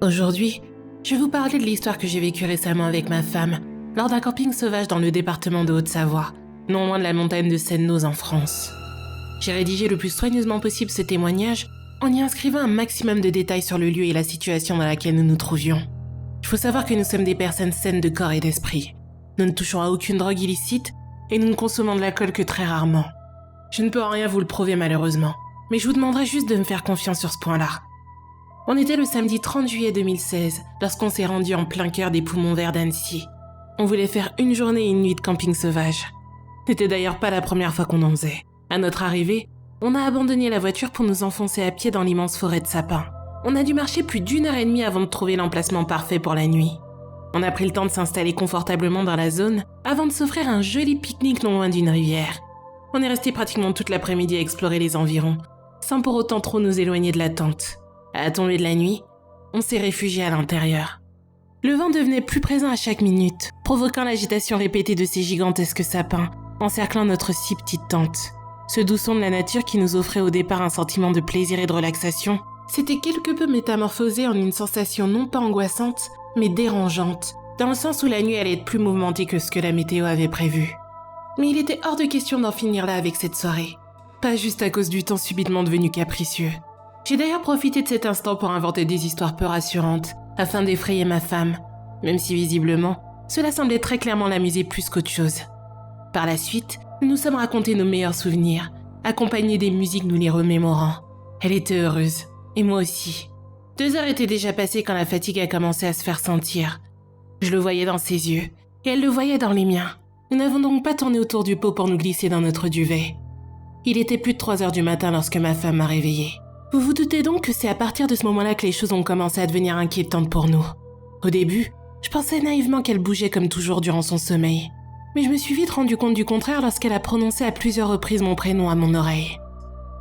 Aujourd'hui, je vais vous parler de l'histoire que j'ai vécue récemment avec ma femme, lors d'un camping sauvage dans le département de Haute-Savoie, non loin de la montagne de Sennenos en France. J'ai rédigé le plus soigneusement possible ce témoignage en y inscrivant un maximum de détails sur le lieu et la situation dans laquelle nous nous trouvions. Il faut savoir que nous sommes des personnes saines de corps et d'esprit. Nous ne touchons à aucune drogue illicite et nous ne consommons de l'alcool que très rarement. Je ne peux en rien vous le prouver malheureusement, mais je vous demanderai juste de me faire confiance sur ce point-là. On était le samedi 30 juillet 2016 lorsqu'on s'est rendu en plein cœur des poumons verts d'Annecy. On voulait faire une journée et une nuit de camping sauvage. C'était d'ailleurs pas la première fois qu'on en faisait. À notre arrivée, on a abandonné la voiture pour nous enfoncer à pied dans l'immense forêt de sapins. On a dû marcher plus d'1h30 avant de trouver l'emplacement parfait pour la nuit. On a pris le temps de s'installer confortablement dans la zone avant de s'offrir un joli pique-nique non loin d'une rivière. On est resté pratiquement toute l'après-midi à explorer les environs, sans pour autant trop nous éloigner de la tente. À la tombée de la nuit, on s'est réfugié à l'intérieur. Le vent devenait plus présent à chaque minute, provoquant l'agitation répétée de ces gigantesques sapins, encerclant notre si petite tente. Ce doux son de la nature qui nous offrait au départ un sentiment de plaisir et de relaxation, s'était quelque peu métamorphosé en une sensation non pas angoissante, mais dérangeante, dans le sens où la nuit allait être plus mouvementée que ce que la météo avait prévu. Mais il était hors de question d'en finir là avec cette soirée. Pas juste à cause du temps subitement devenu capricieux. J'ai d'ailleurs profité de cet instant pour inventer des histoires peu rassurantes, afin d'effrayer ma femme, même si visiblement, cela semblait très clairement l'amuser plus qu'autre chose. Par la suite, nous nous sommes racontés nos meilleurs souvenirs, accompagnés des musiques nous les remémorant. Elle était heureuse, et moi aussi. 2 heures étaient déjà passées quand la fatigue a commencé à se faire sentir. Je le voyais dans ses yeux, et elle le voyait dans les miens. Nous n'avons donc pas tourné autour du pot pour nous glisser dans notre duvet. Il était plus de 3 heures du matin lorsque ma femme m'a réveillée. Vous vous doutez donc que c'est à partir de ce moment-là que les choses ont commencé à devenir inquiétantes pour nous. Au début, je pensais naïvement qu'elle bougeait comme toujours durant son sommeil. Mais je me suis vite rendu compte du contraire lorsqu'elle a prononcé à plusieurs reprises mon prénom à mon oreille.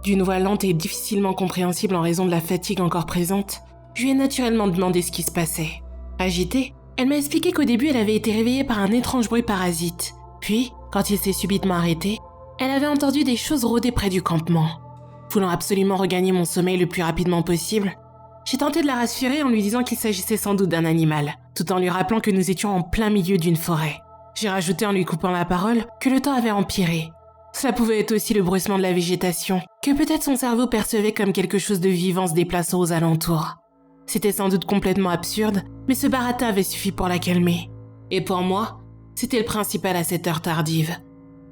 D'une voix lente et difficilement compréhensible en raison de la fatigue encore présente, je lui ai naturellement demandé ce qui se passait. Agitée, elle m'a expliqué qu'au début elle avait été réveillée par un étrange bruit parasite. Puis, quand il s'est subitement arrêté, elle avait entendu des choses rôder près du campement. Voulant absolument regagner mon sommeil le plus rapidement possible, j'ai tenté de la rassurer en lui disant qu'il s'agissait sans doute d'un animal, tout en lui rappelant que nous étions en plein milieu d'une forêt. J'ai rajouté en lui coupant la parole que le temps avait empiré. Cela pouvait être aussi le bruissement de la végétation, que peut-être son cerveau percevait comme quelque chose de vivant se déplaçant aux alentours. C'était sans doute complètement absurde, mais ce baratin avait suffi pour la calmer. Et pour moi, c'était le principal à cette heure tardive.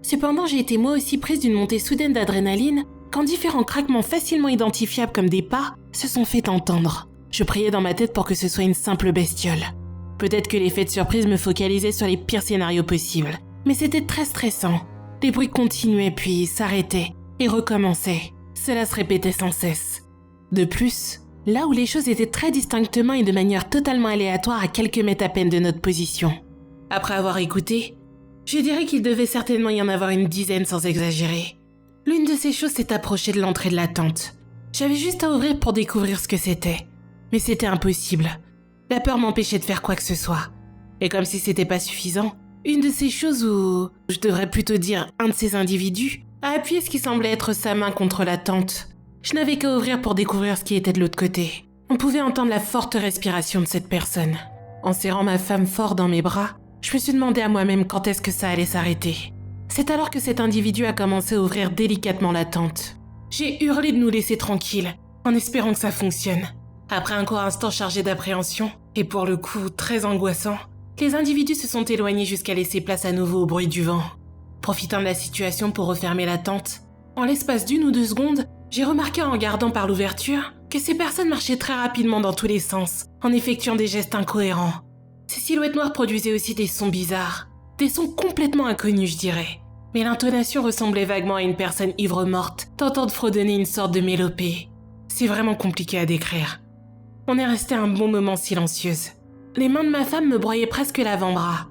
Cependant, j'ai été moi aussi prise d'une montée soudaine d'adrénaline quand différents craquements facilement identifiables comme des pas se sont fait entendre. Je priais dans ma tête pour que ce soit une simple bestiole. Peut-être que l'effet de surprise me focalisait sur les pires scénarios possibles, mais c'était très stressant. Les bruits continuaient puis s'arrêtaient et recommençaient. Cela se répétait sans cesse. De plus, là où les choses étaient très distinctement et de manière totalement aléatoire à quelques mètres à peine de notre position. Après avoir écouté, je dirais qu'il devait certainement y en avoir une dizaine sans exagérer. L'une de ces choses s'est approchée de l'entrée de la tente. J'avais juste à ouvrir pour découvrir ce que c'était. Mais c'était impossible. La peur m'empêchait de faire quoi que ce soit. Et comme si c'était pas suffisant, une de ces choses où, je devrais plutôt dire un de ces individus, a appuyé ce qui semblait être sa main contre la tente. Je n'avais qu'à ouvrir pour découvrir ce qui était de l'autre côté. On pouvait entendre la forte respiration de cette personne. En serrant ma femme fort dans mes bras, je me suis demandé à moi-même quand est-ce que ça allait s'arrêter. C'est alors que cet individu a commencé à ouvrir délicatement la tente. J'ai hurlé de nous laisser tranquilles, en espérant que ça fonctionne. Après un court instant chargé d'appréhension, et pour le coup très angoissant, les individus se sont éloignés jusqu'à laisser place à nouveau au bruit du vent. Profitant de la situation pour refermer la tente, en l'espace d'1 ou 2 secondes, j'ai remarqué en regardant par l'ouverture que ces personnes marchaient très rapidement dans tous les sens, en effectuant des gestes incohérents. Ces silhouettes noires produisaient aussi des sons bizarres, des sons complètement inconnus je dirais. Mais l'intonation ressemblait vaguement à une personne ivre morte, tentant de fredonner une sorte de mélopée. C'est vraiment compliqué à décrire. On est resté un bon moment silencieuse. Les mains de ma femme me broyaient presque l'avant-bras.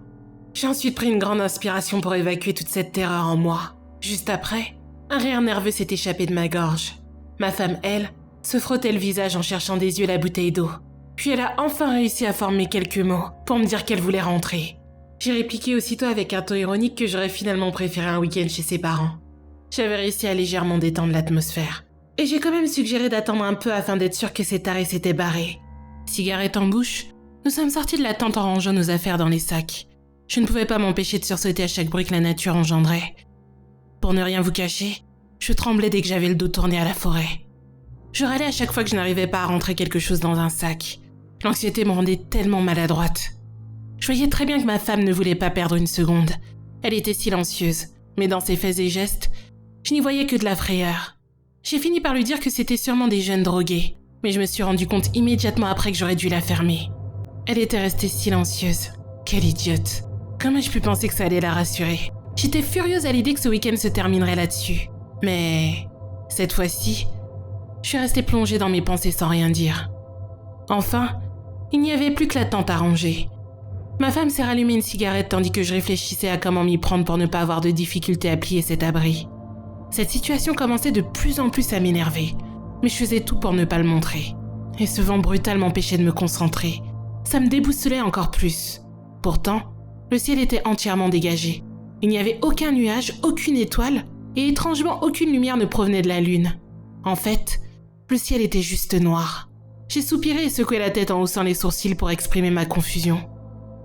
J'ai ensuite pris une grande inspiration pour évacuer toute cette terreur en moi. Juste après, un rire nerveux s'est échappé de ma gorge. Ma femme, elle, se frottait le visage en cherchant des yeux la bouteille d'eau. Puis elle a enfin réussi à former quelques mots pour me dire qu'elle voulait rentrer. J'ai répliqué aussitôt avec un ton ironique que j'aurais finalement préféré un week-end chez ses parents. J'avais réussi à légèrement détendre l'atmosphère. et j'ai quand même suggéré d'attendre un peu afin d'être sûr que cet arrêt s'était barré. Cigarette en bouche, nous sommes sortis de la tente en rangeant nos affaires dans les sacs. Je ne pouvais pas m'empêcher de sursauter à chaque bruit que la nature engendrait. Pour ne rien vous cacher, je tremblais dès que j'avais le dos tourné à la forêt. Je râlais à chaque fois que je n'arrivais pas à rentrer quelque chose dans un sac. L'anxiété me rendait tellement maladroite. Je voyais très bien que ma femme ne voulait pas perdre une seconde. Elle était silencieuse, mais dans ses faits et gestes, je n'y voyais que de la frayeur. J'ai fini par lui dire que c'était sûrement des jeunes drogués, mais je me suis rendu compte immédiatement après que j'aurais dû la fermer. Elle était restée silencieuse. Quelle idiote. Comment ai-je pu penser que ça allait la rassurer? J'étais furieuse à l'idée que ce week-end se terminerait là-dessus. Mais cette fois-ci, je suis restée plongée dans mes pensées sans rien dire. Enfin, il n'y avait plus que la tente à ranger. Ma femme s'est rallumée une cigarette tandis que je réfléchissais à comment m'y prendre pour ne pas avoir de difficulté à plier cet abri. Cette situation commençait de plus en plus à m'énerver, mais je faisais tout pour ne pas le montrer. Et ce vent brutal m'empêchait de me concentrer. Ça me déboussolait encore plus. Pourtant, le ciel était entièrement dégagé. Il n'y avait aucun nuage, aucune étoile, et étrangement aucune lumière ne provenait de la lune. En fait, le ciel était juste noir. J'ai soupiré et secoué la tête en haussant les sourcils pour exprimer ma confusion.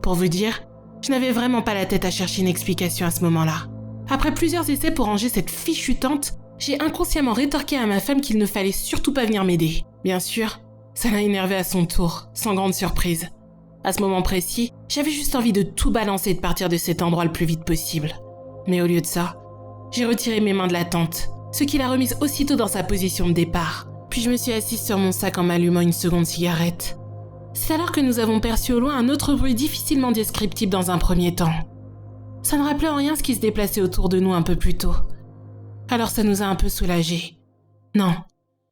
Pour vous dire, je n'avais vraiment pas la tête à chercher une explication à ce moment-là. Après plusieurs essais pour ranger cette fichue tente, j'ai inconsciemment rétorqué à ma femme qu'il ne fallait surtout pas venir m'aider. Bien sûr, ça l'a énervé à son tour, sans grande surprise. À ce moment précis, j'avais juste envie de tout balancer et de partir de cet endroit le plus vite possible. Mais au lieu de ça, j'ai retiré mes mains de la tente, ce qui l'a remise aussitôt dans sa position de départ. Puis je me suis assise sur mon sac en m'allumant une seconde cigarette. C'est alors que nous avons perçu au loin un autre bruit difficilement descriptible dans un premier temps. Ça ne rappelait en rien ce qui se déplaçait autour de nous un peu plus tôt. Alors ça nous a un peu soulagés. Non,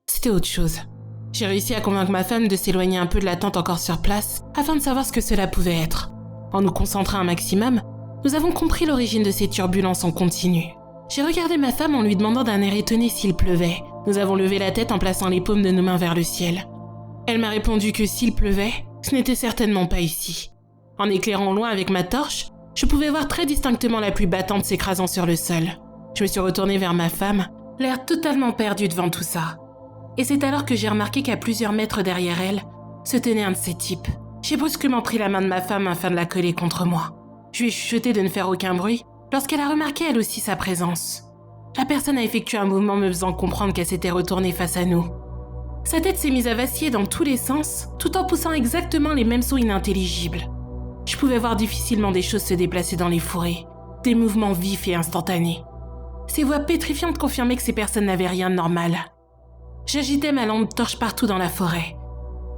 c'était autre chose. J'ai réussi à convaincre ma femme de s'éloigner un peu de la tente encore sur place afin de savoir ce que cela pouvait être. En nous concentrant un maximum, nous avons compris l'origine de ces turbulences en continu. J'ai regardé ma femme en lui demandant d'un air étonné s'il pleuvait. Nous avons levé la tête en plaçant les paumes de nos mains vers le ciel. Elle m'a répondu que s'il pleuvait, ce n'était certainement pas ici. En éclairant au loin avec ma torche, je pouvais voir très distinctement la pluie battante s'écrasant sur le sol. Je me suis retournée vers ma femme, l'air totalement perdu devant tout ça. Et c'est alors que j'ai remarqué qu'à plusieurs mètres derrière elle, se tenait un de ces types. J'ai brusquement pris la main de ma femme afin de la coller contre moi. Je lui ai chuchoté de ne faire aucun bruit lorsqu'elle a remarqué elle aussi sa présence. La personne a effectué un mouvement me faisant comprendre qu'elle s'était retournée face à nous. Sa tête s'est mise à vaciller dans tous les sens, tout en poussant exactement les mêmes sons inintelligibles. Je pouvais voir difficilement des choses se déplacer dans les fourrés, des mouvements vifs et instantanés. Ces voix pétrifiantes confirmaient que ces personnes n'avaient rien de normal. J'agitais ma lampe torche partout dans la forêt.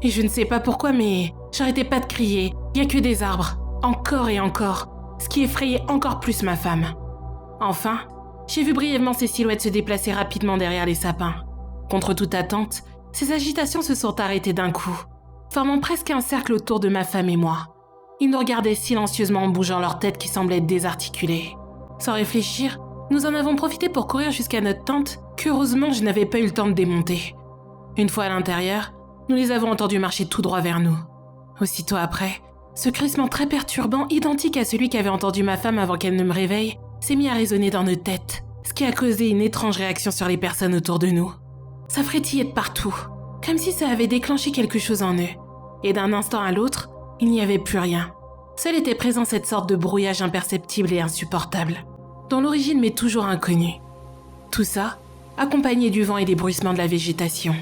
Et je ne sais pas pourquoi, mais j'arrêtais pas de crier. Il n'y a que des arbres, encore et encore, ce qui effrayait encore plus ma femme. Enfin, j'ai vu brièvement ces silhouettes se déplacer rapidement derrière les sapins. Contre toute attente, ces agitations se sont arrêtées d'un coup, formant presque un cercle autour de ma femme et moi. Ils nous regardaient silencieusement en bougeant leurs têtes qui semblaient désarticulées. Sans réfléchir, nous en avons profité pour courir jusqu'à notre tente, qu'heureusement je n'avais pas eu le temps de démonter. Une fois à l'intérieur, nous les avons entendus marcher tout droit vers nous. Aussitôt après, ce crissement très perturbant, identique à celui qu'avait entendu ma femme avant qu'elle ne me réveille, s'est mis à résonner dans nos têtes, ce qui a causé une étrange réaction sur les personnes autour de nous. Ça frétillait de partout, comme si ça avait déclenché quelque chose en eux. Et d'un instant à l'autre, il n'y avait plus rien. Seul était présent cette sorte de brouillage imperceptible et insupportable, dont l'origine m'est toujours inconnue. Tout ça, accompagné du vent et des bruissements de la végétation.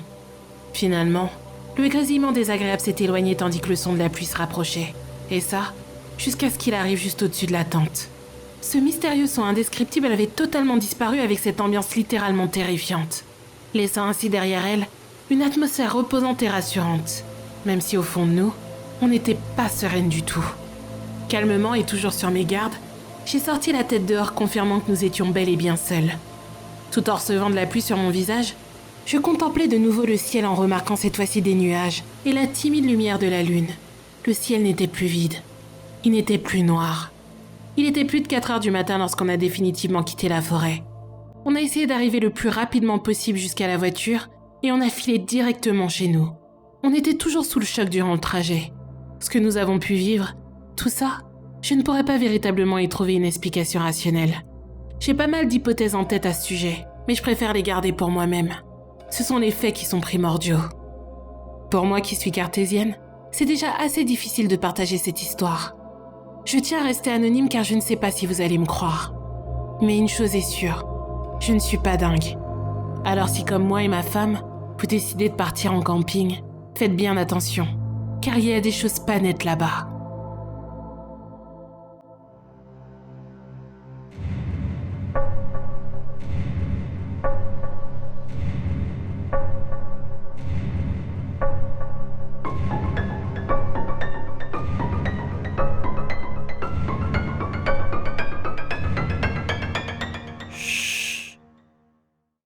Finalement, le grésillement désagréable s'est éloigné tandis que le son de la pluie se rapprochait. Et ça, jusqu'à ce qu'il arrive juste au-dessus de la tente. Ce mystérieux son indescriptible avait totalement disparu avec cette ambiance littéralement terrifiante, laissant ainsi derrière elle une atmosphère reposante et rassurante, même si au fond de nous, on n'était pas sereine du tout. Calmement et toujours sur mes gardes, j'ai sorti la tête dehors confirmant que nous étions bel et bien seuls. Tout en recevant de la pluie sur mon visage, je contemplais de nouveau le ciel en remarquant cette fois-ci des nuages et la timide lumière de la lune. Le ciel n'était plus vide, il n'était plus noir. Il était plus de 4 heures du matin lorsqu'on a définitivement quitté la forêt. On a essayé d'arriver le plus rapidement possible jusqu'à la voiture et on a filé directement chez nous. On était toujours sous le choc durant le trajet. Ce que nous avons pu vivre, tout ça, je ne pourrais pas véritablement y trouver une explication rationnelle. J'ai pas mal d'hypothèses en tête à ce sujet, mais je préfère les garder pour moi-même. Ce sont les faits qui sont primordiaux. Pour moi qui suis cartésienne, c'est déjà assez difficile de partager cette histoire. Je tiens à rester anonyme car je ne sais pas si vous allez me croire. Mais une chose est sûre, je ne suis pas dingue. Alors si comme moi et ma femme, vous décidez de partir en camping, faites bien attention, car il y a des choses pas nettes là-bas.